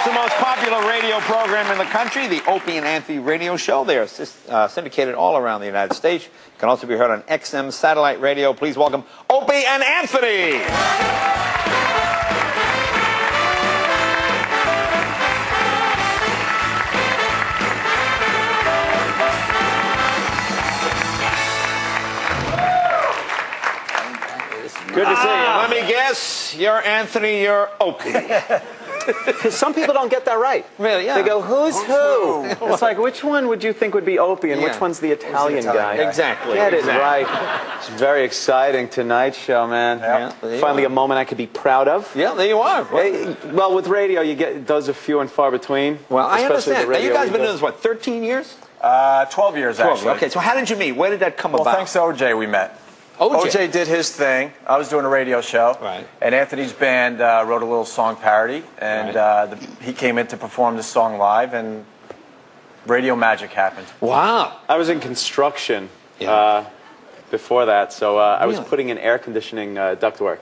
host of the most popular radio program in the country, the Opie and Anthony radio show. They are syndicated all around the United States. You can also be heard on XM satellite radio. Please welcome Opie and Anthony. Good to see you. Let me guess, you're Anthony, you're Opie. Because some people don't get that right. Really, yeah. They go, who's who? It's like, which one would you think would be Opie and which one's the Italian guy? Exactly. Get it right. It's very exciting, tonight's show, man. Yeah, finally a moment I could be proud of. Yeah, there you are. Well, with radio, you get those are few and far between. Well, I understand. Now, you guys have been doing doing this, what, 13 years? 12 years, 12, actually. okay, so how did you meet? Where did that come about? Well, thanks to OJ we met. OJ did his thing. I was doing a radio show. Right. And Anthony's band wrote a little song parody. And he came in to perform the song live, and radio magic happened. Wow. I was in construction before that, so I was putting in air conditioning ductwork.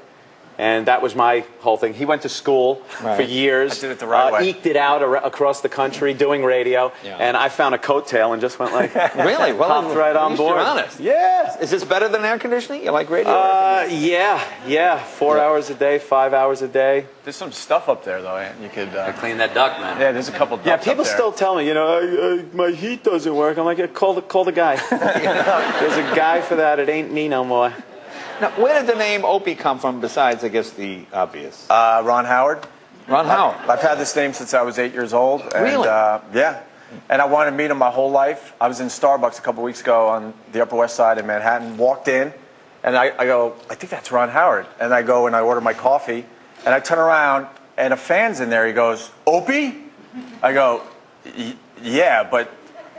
And that was my whole thing. He went to school for years. I did it the right way. Eked it out across the country doing radio. Yeah. And I found a coattail and just went like, really? Well, hopped right on board. You're honest. Yeah. Is this better than air conditioning? You like radio? Yeah. 4 hours a day, 5 hours a day. There's some stuff up there, though, Ant. You could clean that duct, man. Yeah, there's a couple ducts Yeah, people up there. still tell me, you know, my heat doesn't work. I'm like, call the guy. There's a guy for that. It ain't me no more. Now, where did the name Opie come from besides, I guess, the obvious? Ron Howard. Ron Howard. I've had this name since I was 8 years old. And, really? Yeah. And I wanted to meet him my whole life. I was in Starbucks a couple weeks ago on the Upper West Side in Manhattan, walked in, and I go, I think that's Ron Howard. And I go and I order my coffee, and I turn around, and a fan's in there. He goes, Opie? I go, yeah, but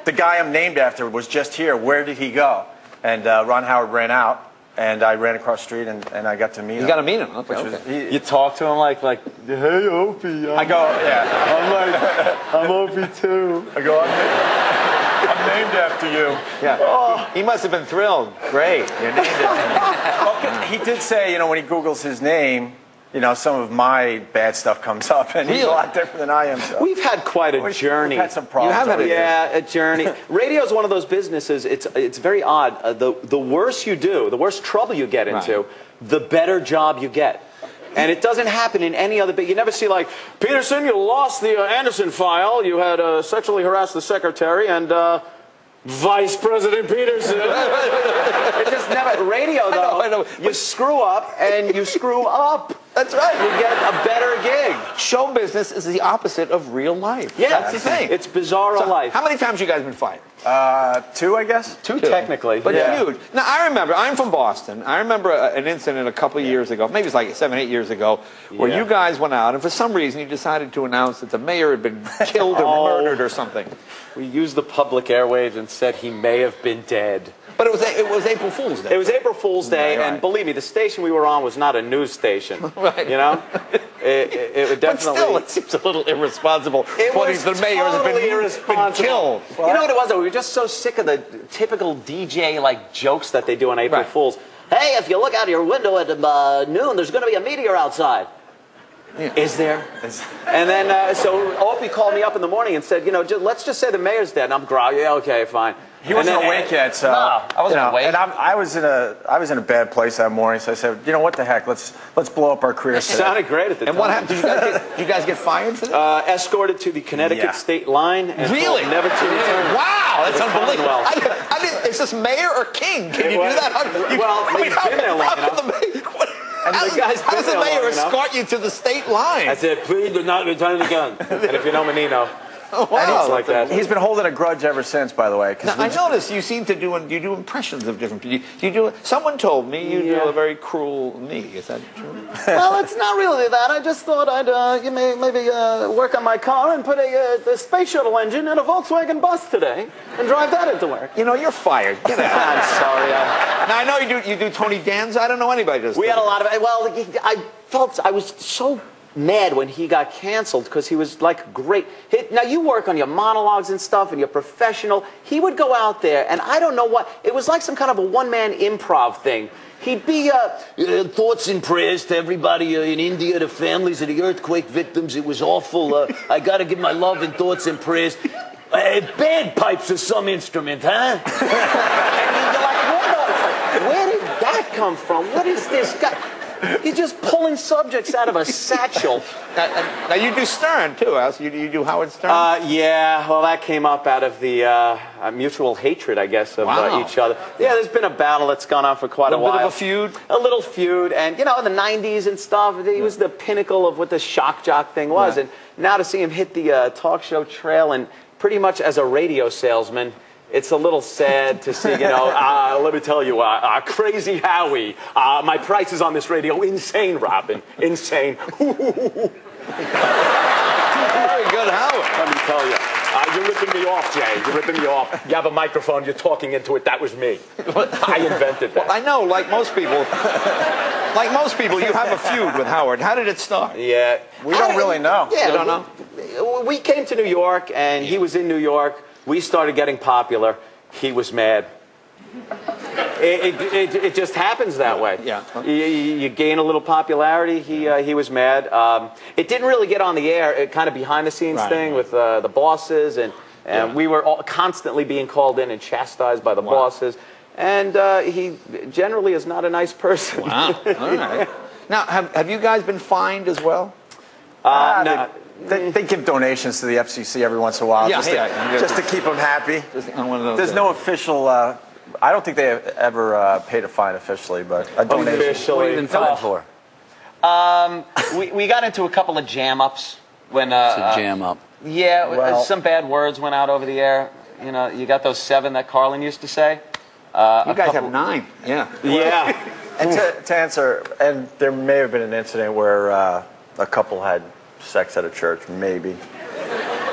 the guy I'm named after was just here. Where did he go? And Ron Howard ran out. And I ran across the street, and I got to meet him. You got to meet him. Okay. You talk to him like, hey, Opie. I go, yeah. I'm like, I'm Opie too. I go, I'm named after you. Yeah. Oh. He must have been thrilled. Great. You're named after me. Well, he did say, you know, when he Googles his name, you know, some of my bad stuff comes up, and he's a lot different than I am. So. We've had quite a journey. We've had some problems. You have had a journey. Radio is one of those businesses. It's very odd. The worse you do, the worse trouble you get into, the better job you get. And it doesn't happen in any other bit. You never see like, Peterson, you lost the Anderson file. You had sexually harassed the secretary and. Vice President Peterson. It just never. Radio, though, I know. You screw up and you screw up. That's right. You get a better gig. Show business is the opposite of real life. Yeah, that's the thing. It's bizarro life. How many times have you guys been fired? 2, I guess. Two technically. But huge. Now, I remember, I'm from Boston. I remember an incident a couple of years ago, maybe it's like 7, 8 years ago, where you guys went out, and for some reason you decided to announce that the mayor had been killed or murdered or something. We used the public airwaves and said he may have been dead. But it was April Fool's Day. It was April Fool's Day, and believe me, the station we were on was not a news station. Right. You know? It would definitely... But still, it seems a little irresponsible. It was the mayor has been killed. Well, you know what it was, though? We were just so sick of the typical DJ-like jokes that they do on April Fools. Hey, if you look out your window at noon, there's going to be a meteor outside. Yeah. Is there? And then, so Opie called me up in the morning and said, you know, let's just say the mayor's dead. And I'm groggy. Yeah, okay, fine. He wasn't awake yet, so I wasn't awake. And I was in a bad place that morning, so I said, you know what the heck, let's blow up our careers. It sounded great at the time. And what happened? Did you guys get fired for that? Escorted to the Connecticut state line. And really? Never to return. Wow, that's unbelievable. Is this mayor or king? Can you do that? Well, he's been there long enough. And how does the mayor escort you to the state line? I said, please do not return the gun. And if you know Menino. Oh, wow. Like that. He's been holding a grudge ever since, by the way. Now, I noticed you seem to do impressions of different people. Someone told me you do a very cruel me. Is that true? Well, it's not really that. I just thought I'd maybe work on my car and put a space shuttle engine in a Volkswagen bus today and drive that into work. You know, you're fired. Get out. I'm sorry. Now, I know you do Tony Danza. I don't know anybody does. We had a lot of. Well, I felt I was so mad when he got canceled because he was like great. Now you work on your monologues and stuff and you're professional. He would go out there and I don't know what, it was like some kind of a one-man improv thing. He'd be thoughts and prayers to everybody in India, the families of the earthquake victims. It was awful. I got to give my love and thoughts and prayers. Bagpipes are some instrument, huh? And you're like, where did that come from? What is this guy? He's just pulling subjects out of a satchel. Now you do Stern too, Al. You do Howard Stern? Yeah, well, that came up out of the mutual hatred, I guess, of each other. Yeah, there's been a battle that's gone on for quite a while. A bit of a feud? A little feud. And, you know, in the 90s and stuff, he was the pinnacle of what the shock jock thing was. And now to see him hit the talk show trail and pretty much as a radio salesman, it's a little sad to see, you know, let me tell you, Crazy Howie, my prices on this radio, insane, Robin, insane. Very good, Howard. Let me tell you, you're ripping me off, Jay, you're ripping me off. You have a microphone, you're talking into it, that was me. I invented that. Well, I know, like most people, you have a feud with Howard. How did it start? Yeah. We don't really know. Yeah, you don't know? We came to New York, and he was in New York. We started getting popular. He was mad. It just happens that way. Yeah. You gain a little popularity. He was mad. It didn't really get on the air. It kind of behind the scenes thing with the bosses, and we were all constantly being called in and chastised by the bosses. And he generally is not a nice person. Wow. All right. Now, have you guys been fined as well? No. They give donations to the FCC every once in a while just to keep them happy. There's no official, I don't think they have ever paid a fine officially, but a donation. Officially. What have you been fined for? We got into a couple of jam-ups. When Jam up. Yeah, Well, some bad words went out over the air. You know, you got those 7 that Carlin used to say. You guys have 9. Yeah. Yeah. And to answer, and there may have been an incident where a couple had sex at a church, maybe.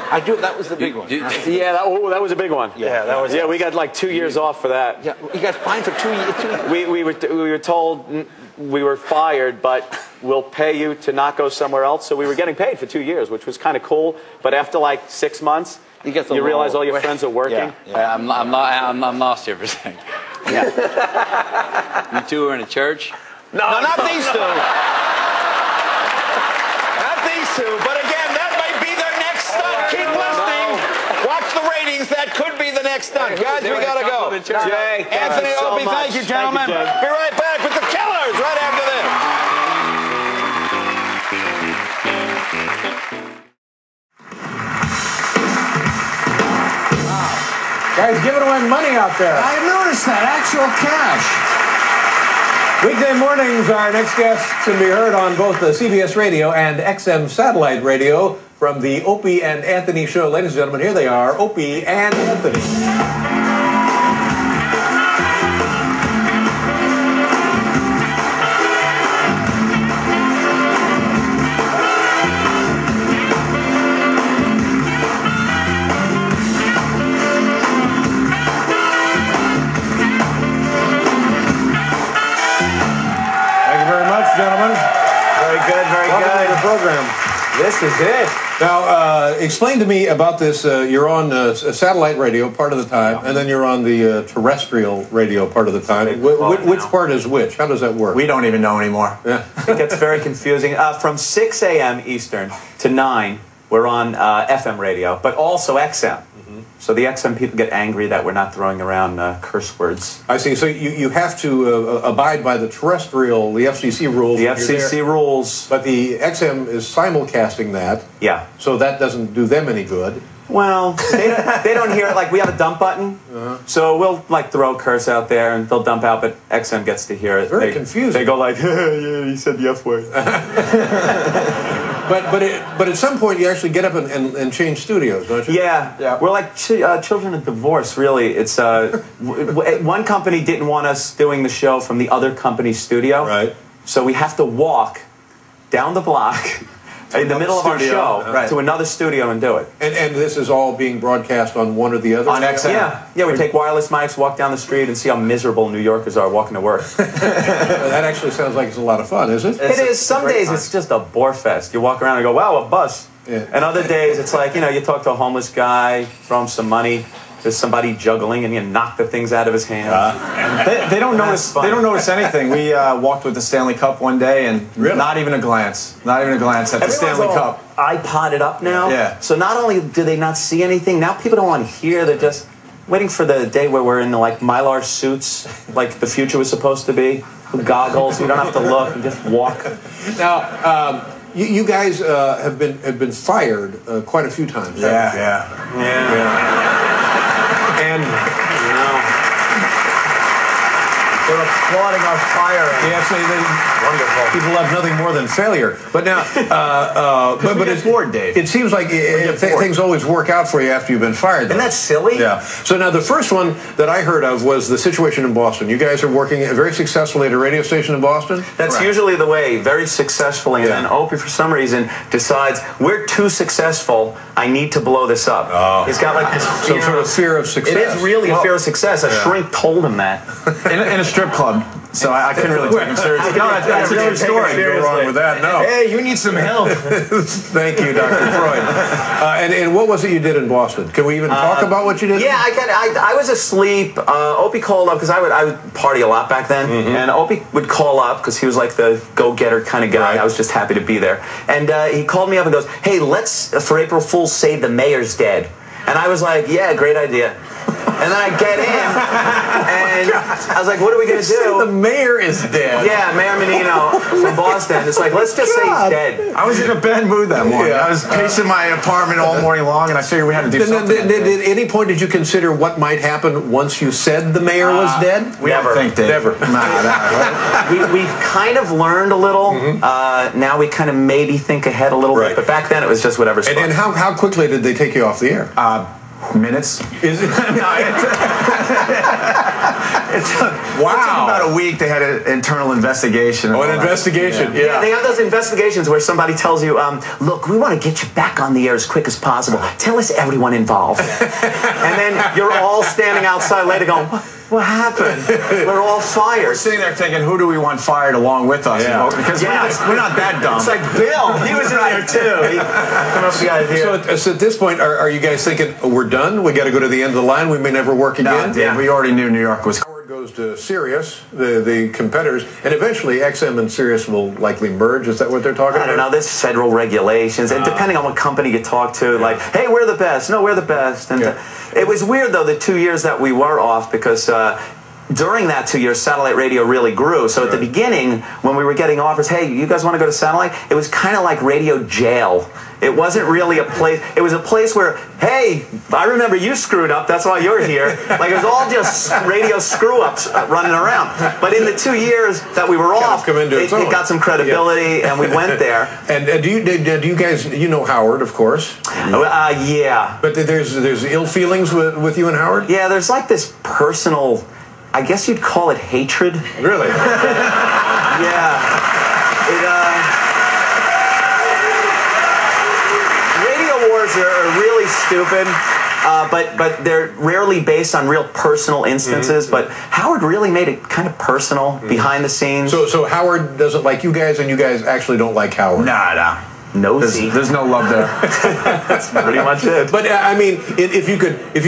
I do. That was the big one. Yeah, that was a big one. Yeah, that was. Yeah, we got like 2 years off for that. Yeah, you got fined for 2 years. We were told we were fired, but we'll pay you to not go somewhere else. So we were getting paid for 2 years, which was kind of cool. But after like 6 months, you realize all your friends are working. Yeah. I'm lost here for a second. Yeah. You two are in a church? No, not these two. Not these two. But again, that might be their next stunt. Keep listening. Watch the ratings. That could be the next stunt. Guys, we got to go. Jay, Anthony, Opie, thank you, gentlemen. Be right back with the Killers right after this. Guys giving away money out there. I noticed that. Actual cash. Weekday mornings, our next guest can be heard on both the CBS radio and XM satellite radio from the Opie and Anthony show. Ladies and gentlemen, here they are, Opie and Anthony. Gentlemen, Very good, very welcome good. to the program. This is it. Now, explain to me about this. You're on satellite radio part of the time, and then you're on the terrestrial radio part of the time. Which part is which? How does that work? We don't even know anymore. Yeah. It gets very confusing. From 6 a.m. Eastern to 9, we're on FM radio, but also XM. So the XM people get angry that we're not throwing around curse words. I see. So you have to abide by the terrestrial, the FCC rules. The FCC rules. But the XM is simulcasting that. Yeah. So that doesn't do them any good. Well, they don't hear it. Like, we have a dump button, so we'll like throw a curse out there and they'll dump out, but XM gets to hear it. Very confusing. They go like, yeah, he said the F word. But at some point you actually get up and change studios, don't you? Yeah. We're like children of divorce, really. It's one company didn't want us doing the show from the other company's studio. Right. So we have to walk down the block in the middle of our show to another studio and do it. And this is all being broadcast on one or the other? On XM. Yeah, we take wireless mics, walk down the street, and see how miserable New Yorkers are walking to work. That actually sounds like it's a lot of fun, is it? It is. Some days it's just a bore fest. You walk around and go, wow, a bus. Yeah. And other days it's like, you talk to a homeless guy, throw him some money. There's somebody juggling, and you knock the things out of his hand. They don't notice. They don't notice anything. We walked with the Stanley Cup one day, and not even a glance. Not even a glance at the Stanley Cup. iPodded up now. Yeah. So not only do they not see anything, now people don't want to hear. They're just waiting for the day where we're in like Mylar suits, like the future was supposed to be, with goggles. You don't have to look. You just walk. Now, you guys have been fired quite a few times. Yeah. And they're applauding our fire. Yes, Wonderful. people love nothing more than failure. But now, but it's bored, Dave. It seems like things always work out for you after you've been fired. Isn't that silly? Yeah. So now the first one that I heard of was the situation in Boston. You guys are working very successfully at a radio station in Boston? That's usually the way, very successfully, and then Opie, for some reason, decides, we're too successful, I need to blow this up. He's got like this Some sort of fear of success. It is really a fear of success. A shrink told him that. In a strip club. So I couldn't really take him seriously. No, that's a true story. Go wrong with that, no. Hey, you need some help. Thank you, Dr. Freud. And what was it you did in Boston? Can we even talk about what you did? Yeah, I was asleep. Opie called up because I would party a lot back then, and Opie would call up because he was like the go-getter kind of guy. I was just happy to be there, and he called me up and goes, "Hey, let's for April Fool's say the mayor's dead." And I was like, "Yeah, great idea." And then I get in, and I was like, "What are we gonna do?" The mayor is dead. Yeah, Mayor Menino from Boston. It's like, let's just say he's dead. I was in a bad mood that morning. Yeah. I was pacing my apartment all morning long, and I figured we had to do something. At any point did you consider what might happen once you said the mayor was dead? We never think, Dave. Never. We've kind of learned a little. Now we kind of maybe think ahead a little bit. But back then it was just whatever's fun. And how quickly did they take you off the air? Minutes. Is it? It took about a week. They had an internal investigation. Oh, an investigation. Yeah. They have those investigations where somebody tells you, look, we want to get you back on the air as quick as possible. Tell us everyone involved. And then you're all standing outside later going, what happened? We're all fired. We're sitting there thinking, who do we want fired along with us? Yeah. Because we're not that dumb. It's like Bill. He was in there too. He came up with the idea. So at this point, are you guys thinking, we're done? We got to go to the end of the line? We may never work again? No, we already knew New York was... Goes to Sirius, the competitors, and eventually XM and Sirius will likely merge. Is that what they're talking about? I don't know. There's federal regulations, and depending on what company you talk to, like, hey, we're the best. No, we're the best. And it was weird, though, the 2 years that we were off, because during that 2 years, satellite radio really grew. So at the beginning, when we were getting offers, hey, you guys want to go to satellite? It was kind of like radio jail. It wasn't really a place. It was a place where, hey, I remember you screwed up. That's why you're here. Like, it was all just radio screw-ups running around. But in the 2 years that we were off, it got some credibility, and we went there. And do you guys, you know Howard, of course? Yeah. But there's ill feelings with you and Howard? Yeah, there's like this personal, I guess you'd call it hatred. Really? Yeah. Radio wars are really stupid, but they're rarely based on real personal instances. But Howard really made it kind of personal behind the scenes. So Howard doesn't like you guys, and you guys actually don't like Howard? Nah. There's no love there. That's pretty much it. But I mean, if you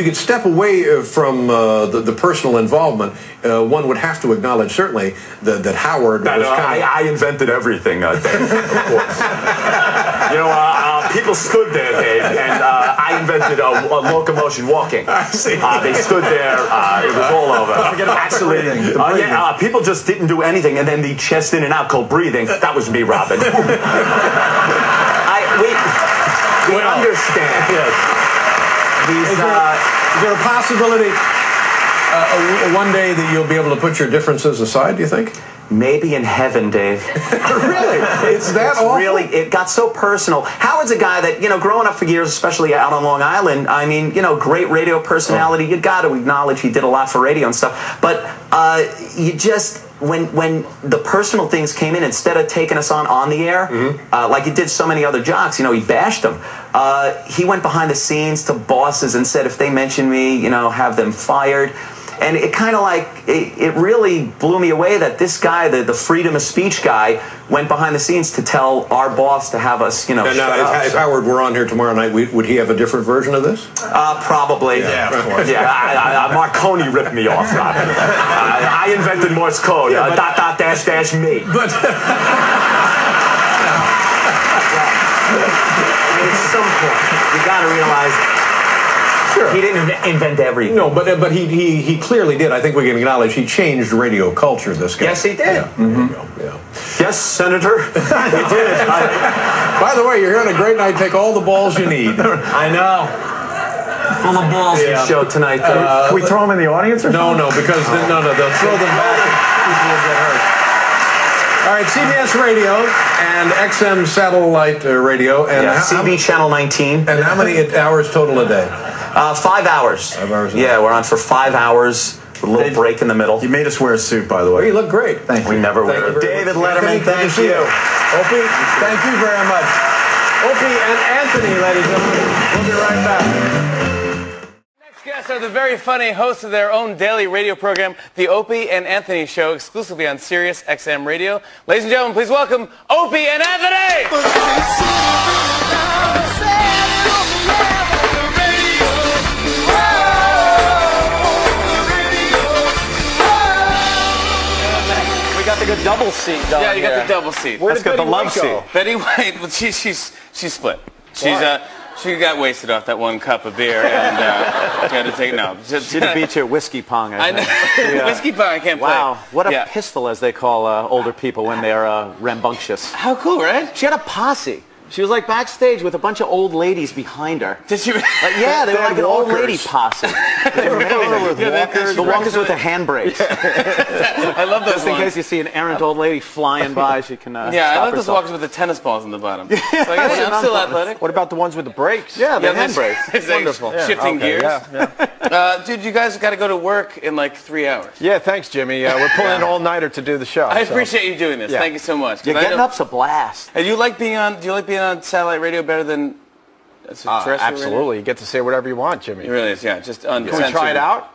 could step away from the personal involvement, one would have to acknowledge certainly that Howard was kind of... I invented everything, Dave, of course. People stood there, Dave, and I invented a locomotion walking. I see. They stood there. It was all over. Actually, people just didn't do anything, and then the chest in and out called breathing. That was me, Robin. We understand. Yes. Is there a possibility one day that you'll be able to put your differences aside, do you think? Maybe in heaven, Dave. Really? It's that awful? Really, it got so personal. Howard's a guy that, growing up for years, especially out on Long Island, I mean, great radio personality. You got to acknowledge he did a lot for radio and stuff. But when the personal things came in, instead of taking us on the air, like he did so many other jocks, he bashed them. He went behind the scenes to bosses and said if they mention me, have them fired. And it kind of it really blew me away that this guy, the freedom of speech guy, went behind the scenes to tell our boss to have us, shut up. If Howard were on here tomorrow night, would he have a different version of this? Probably. Yeah, of course. Yeah, Marconi ripped me off. I invented Morse code. Yeah, .. me. But at some point, you got to realize. Sure. He didn't invent everything. No, but he clearly did. I think we can acknowledge he changed radio culture, this guy. Yes, he did. Yeah. Yeah. Yes, Senator. He did. By the way, you're here on a great night. Take all the balls you need. I know. Full of balls you show tonight. Can we throw them in the audience or something? No, because they'll throw them back and people will get hurt. All right, CBS Radio and XM Satellite Radio. And CB Channel 19. And how many hours total a day? 5 hours. 5 hours a day. Yeah, we're on for 5 hours. A little break in the middle. You made us wear a suit, by the way. Well, you look great. Thank you. We never wear it. David Letterman, thank you. Opie, thank you very much. Opie and Anthony, ladies and gentlemen. We'll be right back. Next guests are the very funny hosts of their own daily radio program, The Opie and Anthony Show, exclusively on Sirius XM Radio. Ladies and gentlemen, please welcome Opie and Anthony! Got the good double seat going. Yeah, you got the double seat. Where's got the love seat? Betty White, well, she's split. She got wasted off that one cup of beer and had to take it now. She beat you at whiskey pong. I know. Whiskey pong, I can't play. Wow, what a pistol, as they call older people when they're rambunctious. How cool, right? She had a posse. She was like backstage with a bunch of old ladies behind her. Did she? Yeah, they were like an old lady posse. They were with walkers. The walkers with the handbrakes. I love those Just in case you see an errant old lady flying by, she can I stop love those herself. walkers with the tennis balls in the bottom. Like, hey, I'm still athletic. What about the ones with the brakes? Yeah, the handbrakes. It's wonderful. Shifting gears. Yeah. Dude, you guys got to go to work in like 3 hours. Yeah, thanks, Jimmy. We're pulling an all-nighter to do the show. I appreciate you doing this. Yeah. Thank you so much. Yeah, getting up's a blast. And do you like being on satellite radio better than terrestrial absolutely. radio? You get to say whatever you want, Jimmy. It really is, yeah. Just Can we try it out?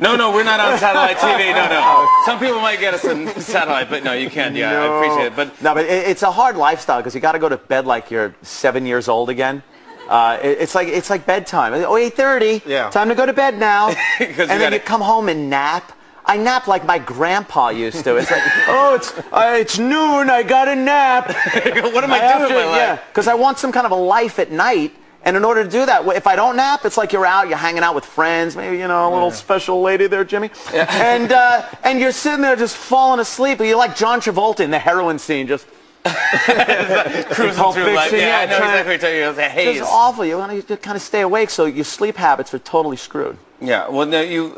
No, we're not on satellite TV. No. Some people might get us on satellite, but no, you can't. Yeah, I appreciate it. But it's a hard lifestyle because you got to go to bed like you're 7 years old again. It's like bedtime. Oh, 8:30. Yeah. Time to go to bed now. And then you gotta come home and nap. I nap like my grandpa used to. It's like, oh, it's noon. I got a nap. What am I doing with my life? Yeah, because I want some kind of a life at night. And in order to do that, if I don't nap, it's like you're hanging out with friends, maybe, a little special lady there, Jimmy. Yeah. And you're sitting there just falling asleep. You're like John Travolta in the heroin scene, just cruising through life. Yeah, I know exactly what you're talking about. It's awful. You want to kind of stay awake, so your sleep habits are totally screwed. Yeah. Well, no, you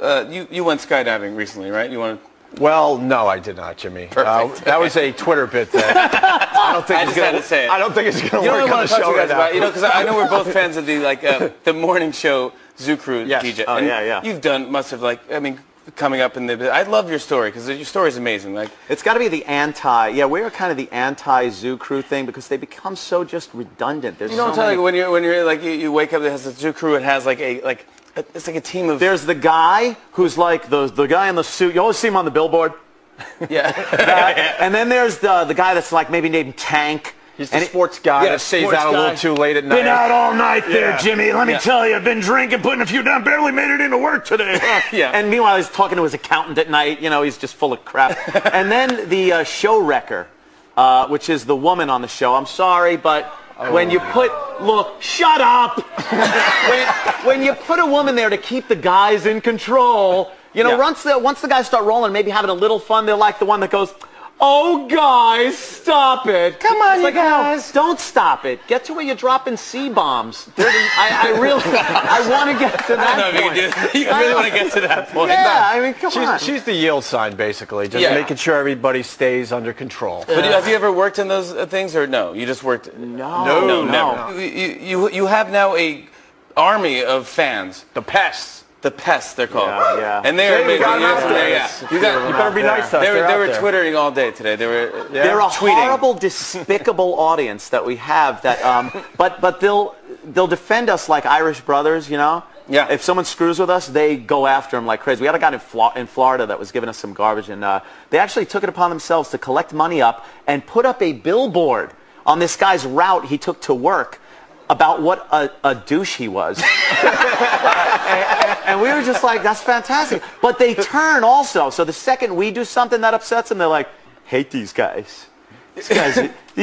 went skydiving recently, right? You want to? Well, no, I did not, Jimmy. Perfect. That was a Twitter bit that I don't think I just had to say it. I don't think it's going to work You on the show right now. because I know we're both fans of the morning show Zoo Crew DJ. Oh, yeah. You've done coming up in the. I love your story because your story is amazing. Like it's got to be the anti. Yeah, we're kind of the anti-Zoo Crew thing because they become so just redundant. There's you know what I'm telling you when you're like you wake up, it has a Zoo Crew. It has like it's like a team of. There's the guy who's like the guy in the suit. You always see him on the billboard. Yeah. And then there's the guy that's like maybe named Tank. He's the sports guy that stays out a little too late at night. Been out all night there, Jimmy. Let me tell you, I've been drinking, putting a few down, barely made it into work today. Yeah. And meanwhile, he's talking to his accountant at night. He's just full of crap. And then the show wrecker, which is the woman on the show. I'm sorry, but when you shut up. when you put a woman there to keep the guys in control, once the guys start rolling, maybe having a little fun, they're like the one that goes, oh, guys, stop it. Come on, you guys. No, don't stop it. Get to where you're dropping C-bombs. I want to get to that point. You really want to get to that point. Yeah, come on. She's the yield sign, basically, just making sure everybody stays under control. But have you ever worked in those things, or no? You just worked... No. Never. You have now a army of fans. The pests. The Pests, they're called. Yeah. And they're amazing. You better be nice to us. They were out there. twittering all day today. They're a tweeting. horrible, despicable audience that we have. That, but they'll defend us like Irish brothers, you know. Yeah. If someone screws with us, they go after them like crazy. We had a guy in Florida that was giving us some garbage, and they actually took it upon themselves to collect money up and put up a billboard on this guy's route he took to work about what a douche he was. and we were just like, that's fantastic. But they turn also. So the second we do something that upsets them, they're like, hate these guys. These guys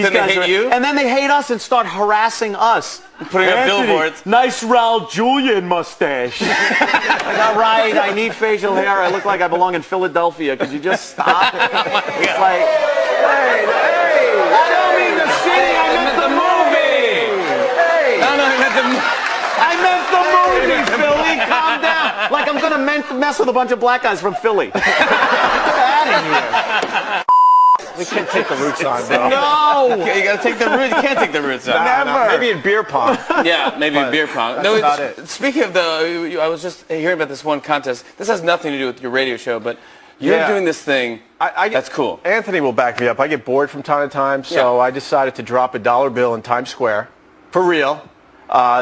Then they hate you? And then they hate us and start harassing us. Putting up billboards. Nice Raul Julian mustache. Like, all right, I need facial hair. I look like I belong in Philadelphia. Could you just stop? It's like, hey, I don't mean the city. I meant the movie. Hey. No, I meant the movie, Philly. Calm down. Like I'm going to mess with a bunch of black guys from Philly. Get out of here. We can't take the roots on, bro. No! You gotta take the roots. You can't take the roots out. Never. Maybe in beer pong. Yeah, maybe beer pong. That's about it. Speaking of I was just hearing about this one contest. This has nothing to do with your radio show, but you're doing this thing. That's cool. Anthony will back me up. I get bored from time to time, so I decided to drop a $1 bill in Times Square. For real.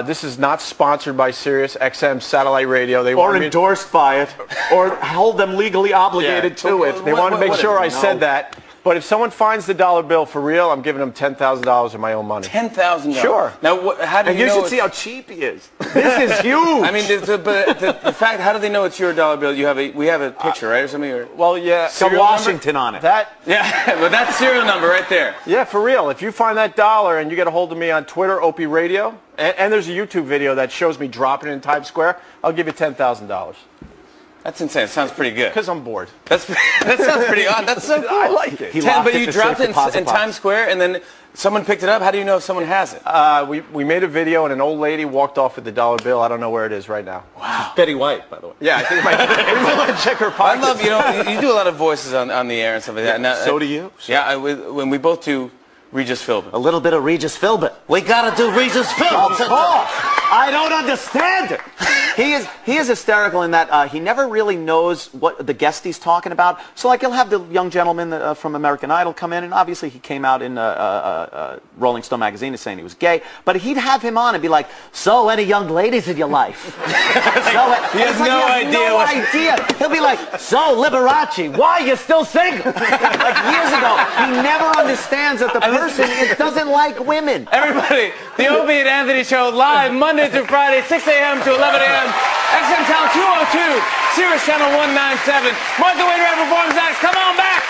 This is not sponsored by Sirius XM satellite radio. They or endorsed by it, or hold them legally obligated to it. They wanted to make sure I said that. But if someone finds the $1 bill for real, I'm giving them $10,000 of my own money. $10,000. Sure. Now, how do And you know? You should see how cheap he is. This is huge. I mean, but the fact, how do they know it's your $1 bill? We have a picture, right, or something? Or? Well, yeah. Some Washington on it. Yeah, but that's serial number right there. Yeah, for real. If you find that $1 and you get a hold of me on Twitter, Opie Radio, and there's a YouTube video that shows me dropping it in Times Square, I'll give you $10,000. That's insane. It sounds pretty good. Because I'm bored. That sounds pretty odd. That's so cool. I like it. But you dropped it in Times Square, and then someone picked it up. How do you know if someone has it? We made a video, and an old lady walked off with the $1 bill. I don't know where it is right now. Wow. Betty White, by the way. Yeah, I think I might check her pockets. I love, you do a lot of voices on the air and stuff like that. Now, So do you. Yeah, when we both do Regis Philbin. A little bit of Regis Philbin. We gotta do Regis Philbin. Of course. I don't understand it. He is hysterical in that he never really knows what the guest he's talking about. So like he'll have the young gentleman from American Idol come in, and obviously he came out in Rolling Stone magazine saying he was gay, but he'd have him on and be like, "So any young ladies in your life?" He has no idea. He'll be like, "So Liberace, why are you still single?" Like years ago, he never understands that the person doesn't like women. Everybody, the Opie and Anthony Show live Monday through Friday, 6 a.m. to 11 a.m. XM Town 202, Sirius Channel 197. Martha Wainwright performs next. Come on back.